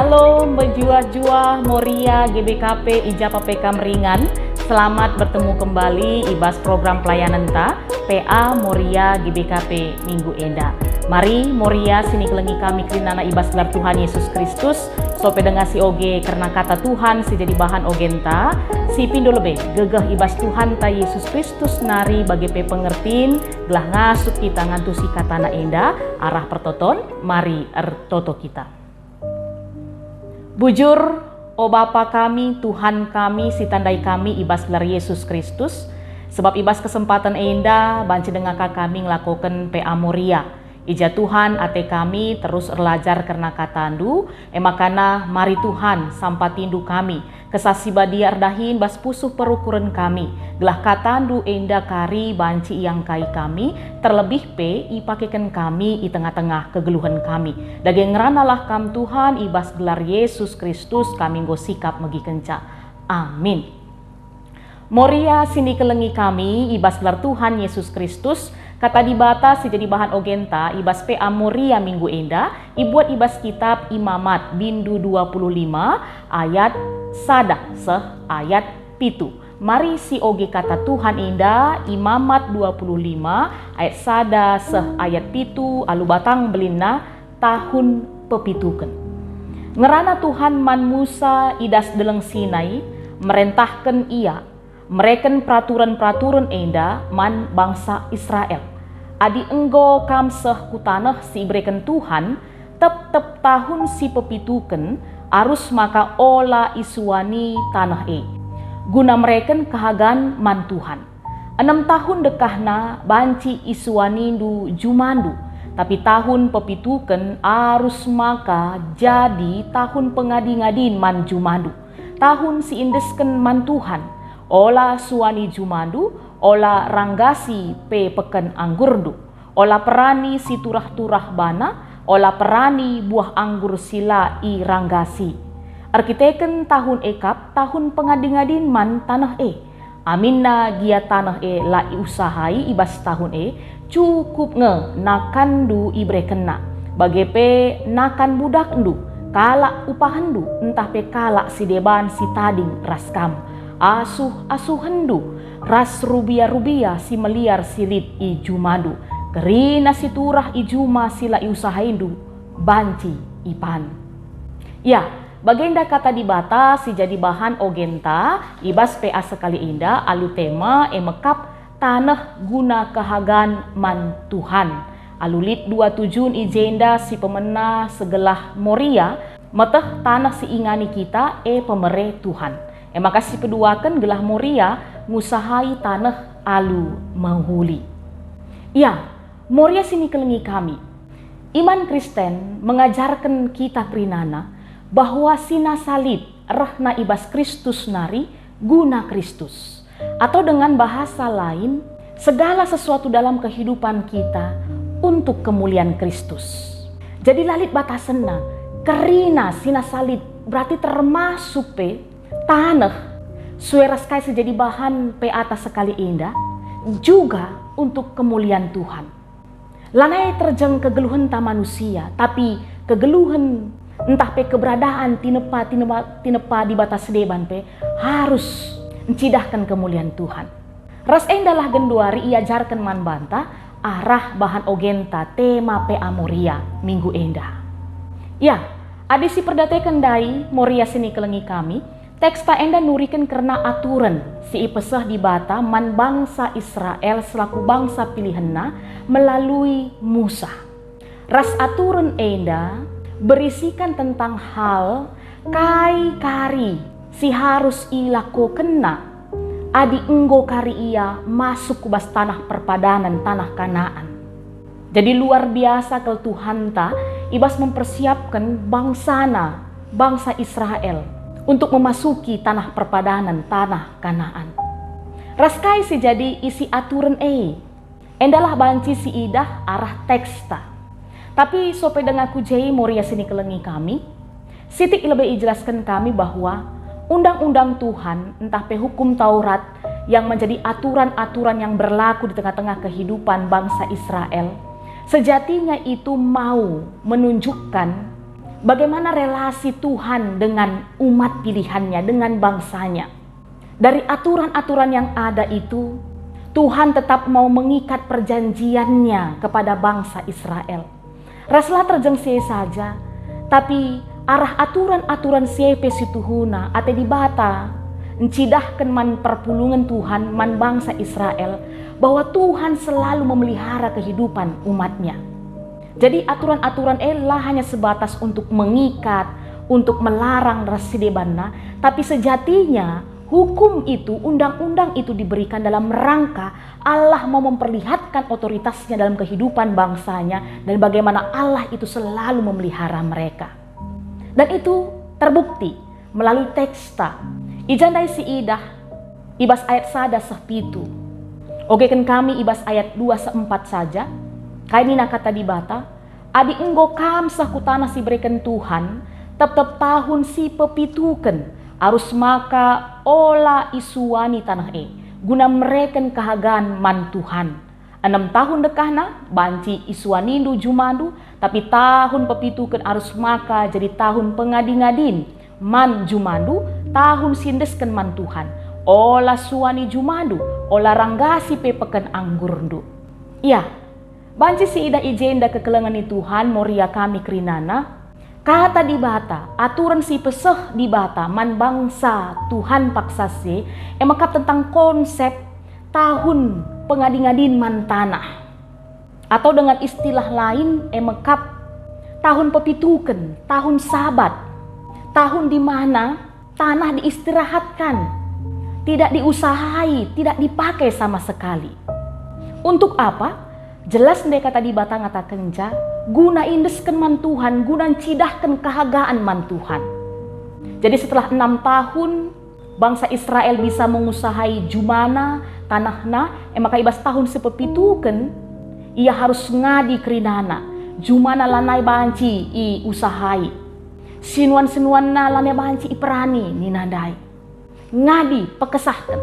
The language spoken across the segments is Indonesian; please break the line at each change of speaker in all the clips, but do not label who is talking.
Shalom, berjuah-juah, Moria, GBKP, Ijapa PK Meringan. Selamat bertemu kembali ibas program pelayanan ta PA Moria GBKP Minggu Enda. Mari Moria sini kelengi kami kerinana ibas gelar Tuhan Yesus Kristus. Sope dengan si oge karena kata Tuhan si jadi bahan ogenta. Si pindo lebe gegah ibas Tuhan ta Yesus Kristus nari bagi pe pengertiin gelah ngasut kita ngantusi katana enda arah pertoton. Mari ertoto kita. Bujur, o Bapa kami, Tuhan kami, si tandai kami ibas gelar Yesus Kristus. Sebab ibas kesempatan enda, banci dengan kami ngelakukan PA Moria. Ija Tuhan ate kami terus erlajar karena katandu, emakana mari Tuhan sampatindu kami. Kesasi badia erdahin bas pusuh perukuran kami. Gelah katandu enda kari banci yang kai kami, terlebih pe ipakekan kami i tengah-tengah kegeluhan kami. Daging ngeranalah kam Tuhan ibas gelar Yesus Kristus kami nggo sikap megi kenca. Amin. Moria sini kelengi kami ibas gelar Tuhan Yesus Kristus. Kata dibata si jadi bahan ogenta ibas PA Moria minggu enda ibuat ibas kitab Imamat bindu 25 ayat sada seh ayat pitu. Mari si oge kata Tuhan enda Imamat 25 ayat sada seh ayat pitu alu batang belina tahun pepituken. Ngerana Tuhan man Musa idas deleng Sinai merentahkan ia mereken peraturan-peraturan enda man bangsa Israel. Adi enggo kam seh kutanah si ibreken Tuhan tep tahun si pepituken arus maka ola isuani tanah guna mereken kahagan man Tuhan. 6 tahun dekahna banci isuanindu jumandu tapi tahun pepituken arus maka jadi tahun pengadi-ngadin man jumandu. Tahun si indesken man Tuhan ola suani jumandu, ola ranggasi pe peken anggurdu, ola perani si turah-turah bana, ola perani buah anggur sila i ranggasi. Arkiteken tahun ekap, tahun pengading-adin man tanah Aminna gia tanah la i usahai ibas tahun cukup nge nakandu ibre kena. Bagepe nakan budak endu, kalak upahandu, entah pe kalak si deban si tading raskam. Asuh hendu ras rubia si meliar silit i jumadu kerina si turah i juma sila i usahaindu banci ipan. Ya, bagenda kata dibata si jadi bahan ogenta ibas PA sekali indah alu tema emekap tanah guna kehagan man Tuhan. Alulit 27 ijenda si pemena segelah Moria meteh tanah si ingani kita pemere Tuhan. Makasih peduakan gelah Moria ngusahai tanah alu menghuli. Ya, Moria sini kelengi kami. Iman Kristen mengajarkan kita prinana bahwa sina salib rahna ibas Kristus nari guna Kristus. Atau dengan bahasa lain, segala sesuatu dalam kehidupan kita untuk kemuliaan Kristus. Jadi lalit batasena, kerina sina salib berarti termasuk tanah sueras kai sejadi bahan pe atas sekali indah juga untuk kemuliaan Tuhan. Lanai terjeng kegeluhan ta manusia, tapi kegeluhan entah pe keberadaan tinepa di batas deban pe harus mencidahkan kemuliaan Tuhan. Ras endalah genduari iajarkan man banta arah bahan ogenta tema PA Moria minggu endah. Ya, adisi perdatekan dai Moria sini kelengi kami. Teks ta enda nurikan karena aturan si ipesah di bata man bangsa Israel selaku bangsa pilihanna melalui Musa. Ras aturan enda berisikan tentang hal kai kari si harus ilako kena adi enggo kari ia masuk kubas tanah perpadanan tanah Kanaan. Jadi luar biasa kel Tuhan ta ibas mempersiapkan bangsa Israel untuk memasuki tanah perpadanan tanah Kanaan. Raskai si jadi isi aturan endalah banci si idah arah teksta. Tapi sope dengan kujei Moria sini kelengi kami, sitik lebih ijelaskan kami bahwa undang-undang Tuhan entah pe hukum Taurat yang menjadi aturan-aturan yang berlaku di tengah-tengah kehidupan bangsa Israel, sejatinya itu mau menunjukkan Bagaimana relasi Tuhan dengan umat pilihannya, dengan bangsanya. Dari aturan-aturan yang ada itu, Tuhan tetap mau mengikat perjanjiannya kepada bangsa Israel. Raslah terjengsi saja, tapi arah aturan-aturan siepe situhuna ate dibata, encidahkan man perpulungan Tuhan man bangsa Israel, bahwa Tuhan selalu memelihara kehidupan umatnya. Jadi aturan-aturan elah hanya sebatas untuk mengikat, untuk melarang rasidebana, tapi sejatinya hukum itu, undang-undang itu diberikan dalam rangka Allah mau memperlihatkan otoritasnya dalam kehidupan bangsanya dan bagaimana Allah itu selalu memelihara mereka. Dan itu terbukti melalui teksta. Ijandai si idah, ibas ayat sada sepitu. Ogekan kami ibas ayat 2-4 saja. Kainina kata di bata, adi enggo kam sakutana si berikan Tuhan, tetap tahun si pepituken, arus maka ola isuani tanah guna mereken kahagan man Tuhan. 6 tahun dekahna, banci isuanindu jumandu, tapi tahun pepituken arus maka jadi tahun pengadi-ngadin, man jumandu, tahun sindesken man Tuhan. Ola suani jumandu, ola ranggasi pepeken anggurndu. Iya, banci si ida ijenda kekelengan ni Tuhan moria kami kerinana, kata di bata, aturan si peseh di bata, man bangsa Tuhan paksase, emakap tentang konsep tahun pengadi-ngadin man tanah. Atau dengan istilah lain, emakap tahun pepituken, tahun sabat, tahun di mana tanah diistirahatkan, tidak diusahai, tidak dipakai sama sekali. Untuk apa? Jelas ndek kata di bata ngata kenca, guna indesken man Tuhan, guna cidahkan kehagaan man Tuhan. Jadi setelah 6 tahun bangsa Israel bisa mengusahai jumana tanahna, maka ibas tahun sepepituken ia harus ngadi kerinana, jumana lanai banci i usahai, sinuan-sinuan na lanai banci i perani ninandai, ngadi pekesahkan.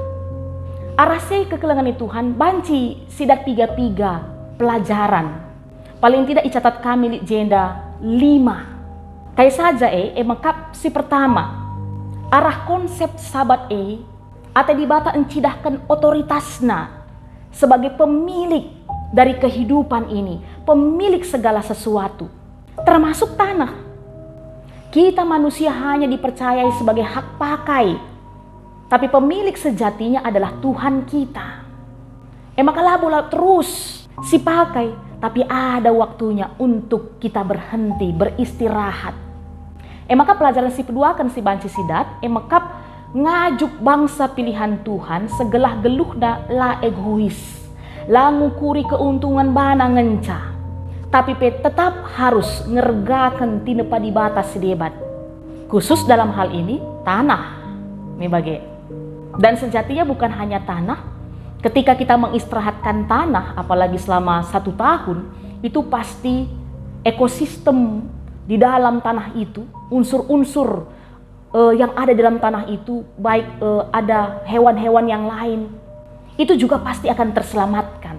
Arasai kekelengan Tuhan banci sidat piga-piga pelajaran. Paling tidak icatat kami li jenda 5. Kayak saja emakap si pertama. Arah konsep sabat ate dibata encidahkan otoritasna sebagai pemilik dari kehidupan ini, pemilik segala sesuatu, termasuk tanah. Kita manusia hanya dipercayai sebagai hak pakai, tapi pemilik sejatinya adalah Tuhan kita. Maka bola terus si pakai, tapi ada waktunya untuk kita berhenti, beristirahat. Maka pelajaran si kedua kan si banci sidat, maka ngajuk bangsa pilihan Tuhan segelah geluhna la egois, la ngukuri keuntungan bana ngenca, tapi tetap harus ngergakan tinepa di batas debat. Khusus dalam hal ini tanah, mebage. Dan sejatinya bukan hanya tanah, ketika kita mengistirahatkan tanah, apalagi selama 1 tahun, itu pasti ekosistem di dalam tanah itu, unsur-unsur yang ada dalam tanah itu, baik ada hewan-hewan yang lain, itu juga pasti akan terselamatkan.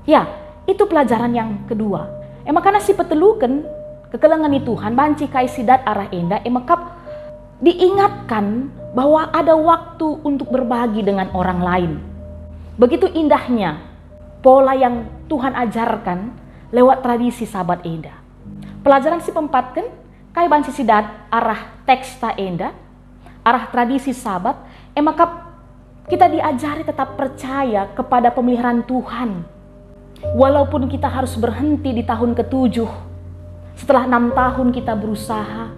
Ya, itu pelajaran yang kedua. Makanya si petelukan kekelengan Tuhan banci kai sidat arah enda, emakap diingatkan bahwa ada waktu untuk berbagi dengan orang lain. Begitu indahnya pola yang Tuhan ajarkan lewat tradisi sabat enda. Pelajaran si keempat kan kai banci sidat arah teksta enda, arah tradisi sabat, maka kita diajari tetap percaya kepada pemeliharaan Tuhan. Walaupun kita harus berhenti di tahun ke-7, setelah 6 tahun kita berusaha,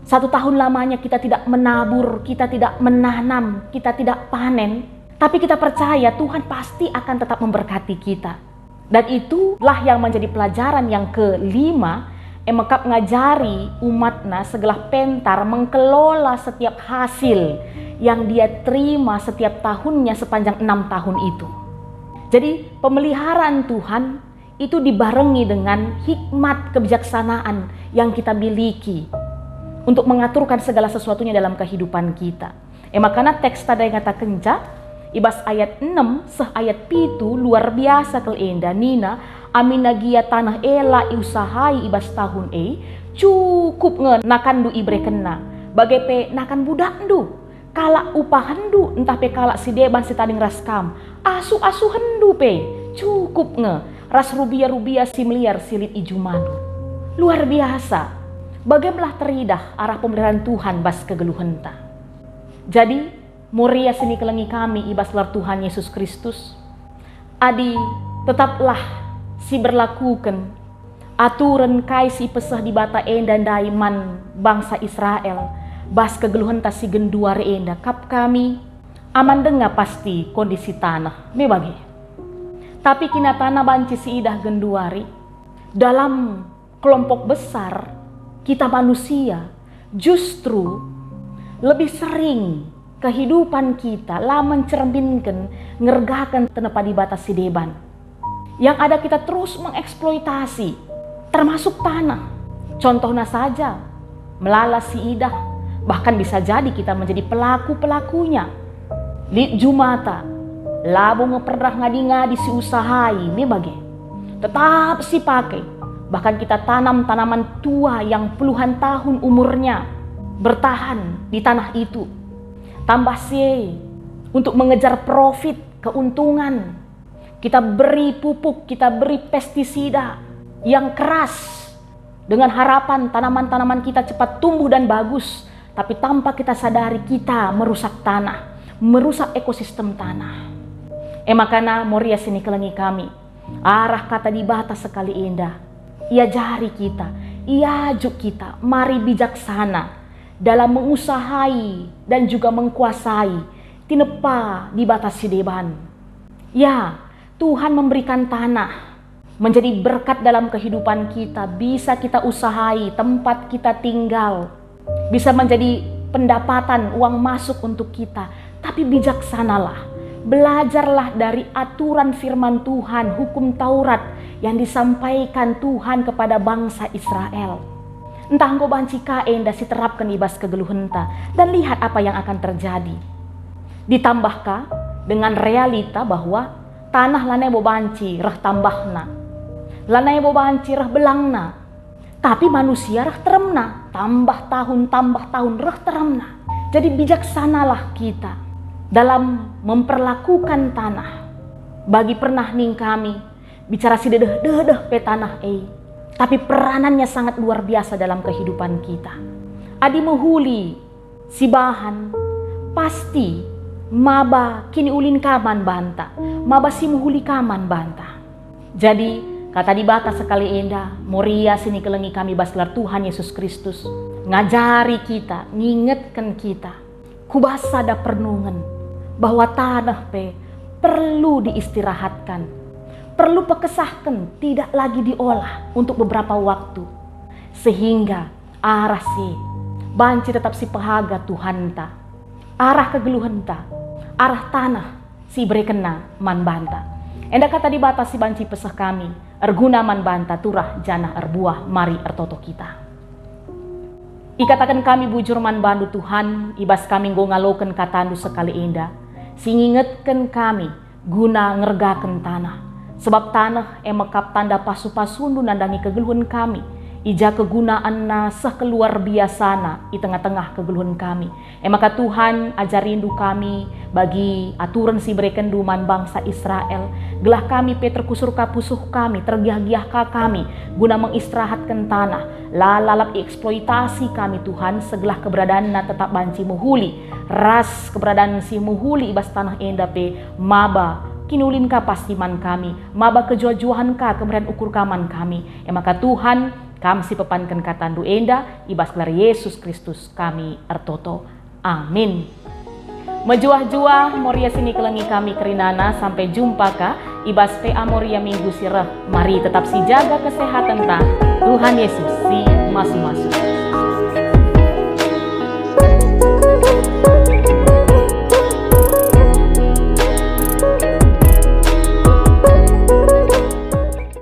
1 tahun lamanya kita tidak menabur, kita tidak menanam, kita tidak panen, tapi kita percaya Tuhan pasti akan tetap memberkati kita. Dan itulah yang menjadi pelajaran yang ke-5, emakap ngajari umatna segelah pentar mengelola setiap hasil yang dia terima setiap tahunnya sepanjang 6 tahun itu. Jadi pemeliharaan Tuhan itu dibarengi dengan hikmat kebijaksanaan yang kita miliki untuk mengaturkan segala sesuatunya dalam kehidupan kita. Makanya teks tadi kata kenca, ibas ayat 6 seh ayat 7 luar biasa kelenda nina aminagia tanah ela usahai ibas tahun cukup nge nakan du ibre kena bagai pe nakan budak du kala upahan du entah pe kala si deban si tading raskam asu hendu pe cukup nge ras rubia si meliar silit ijumanu luar biasa bagaimana teridah arah pemeliharaan Tuhan bas kegeluhenta. Jadi Moria sini kelengi kami ibas lar Tuhan Yesus Kristus adi tetaplah si berlakukan aturan kai si pesah di bata enda daiman bangsa Israel bas kegeluhan si genduare enda kap kami aman dengar pasti kondisi tanah memang tapi kina tanah banci si idah genduari dalam kelompok besar kita manusia justru lebih sering kehidupan kita lah mencerminkan ngergakan tenepa di batas si deban yang ada kita terus mengeksploitasi termasuk tanah. Contohnya saja melalas si idah, bahkan bisa jadi kita menjadi pelakunya. Lit jumata labo ngepernah ngadi si usahai membagai tetap si pakai, bahkan kita tanam tanaman tua yang puluhan tahun umurnya bertahan di tanah itu tambah si untuk mengejar profit keuntungan. Kita beri pupuk, kita beri pestisida yang keras dengan harapan tanaman-tanaman kita cepat tumbuh dan bagus, tapi tanpa kita sadari kita merusak tanah, merusak ekosistem tanah. Makanya Moria sini kelengi kami arah kata di batas sekali indah. Ia jari kita, ia ajuk kita, mari bijaksana dalam mengusahai dan juga mengkuasai tinepa di batas sideban. Ya, Tuhan memberikan tanah menjadi berkat dalam kehidupan kita, bisa kita usahai tempat kita tinggal, bisa menjadi pendapatan uang masuk untuk kita. Tapi bijaksanalah, belajarlah dari aturan firman Tuhan, hukum Taurat yang disampaikan Tuhan kepada bangsa Israel. Entah engkau banci kaen dan diterapkan ibas kegeluhenta dan lihat apa yang akan terjadi. Ditambahkah dengan realita bahwa tanah lanai bobanci reh tambahna, lanai bobanci reh belangna, tapi manusia reh teremna, tambah tahun reh teremna. Jadi bijaksanalah kita dalam memperlakukan tanah. Bagi pernah ning kami bicara si dedeh pe tanah tapi peranannya sangat luar biasa dalam kehidupan kita. Adi menghuli si bahan pasti maba kini ulin kaman banta, maba si muhuli kaman banta. Jadi kata di batas sekali indah, Moria sini kelengi kami baslar Tuhan Yesus Kristus ngajari kita, ngingetkan kita kubasa da pernungan bahwa tanah pe perlu diistirahatkan, perlu pekesahkan, tidak lagi diolah untuk beberapa waktu, sehingga arah si banci tetap si pehaga Tuhanta, arah kegeluhenta, arah tanah si berekena man banta. Enda kata di batas si banci pesah kami, erguna man banta turah janah erbuah mari ertoto kita. Ikatakan kami bujur man bandu Tuhan, ibas kami ngaloken katandu sekali indah, singingetkan kami guna ngergaken tanah. Sebab tanah emekap tanda pasu-pasundu nandangi kegeluhan kami. Ija kegunaan na sekeluar biasana di tengah-tengah kegeluhan kami. Maka Tuhan ajarindu kami bagi aturan si bereken duman bangsa Israel. Gelah kami terkusur kapusuh kami, tergiah-giah kami guna mengistirahatkan tanah. Lalap eksploitasi kami Tuhan, segelah keberadaan na tetap banci muhuli. Ras keberadaan si muhuli ibas tanah endape maba kinulin ka pastiman kami, maba kejuajuahan ka kemudian ukur kaman kami. Maka Tuhan kami si pepankan katandu enda ibas gelar Yesus Kristus kami ertoto. Amin. Mejuah-juah Moria sini kelengi kami kerinana, sampai jumpa ka ibas PA Moria minggu sirah. Mari tetap si jaga kesehatan ta. Tuhan Yesus si masu-masu.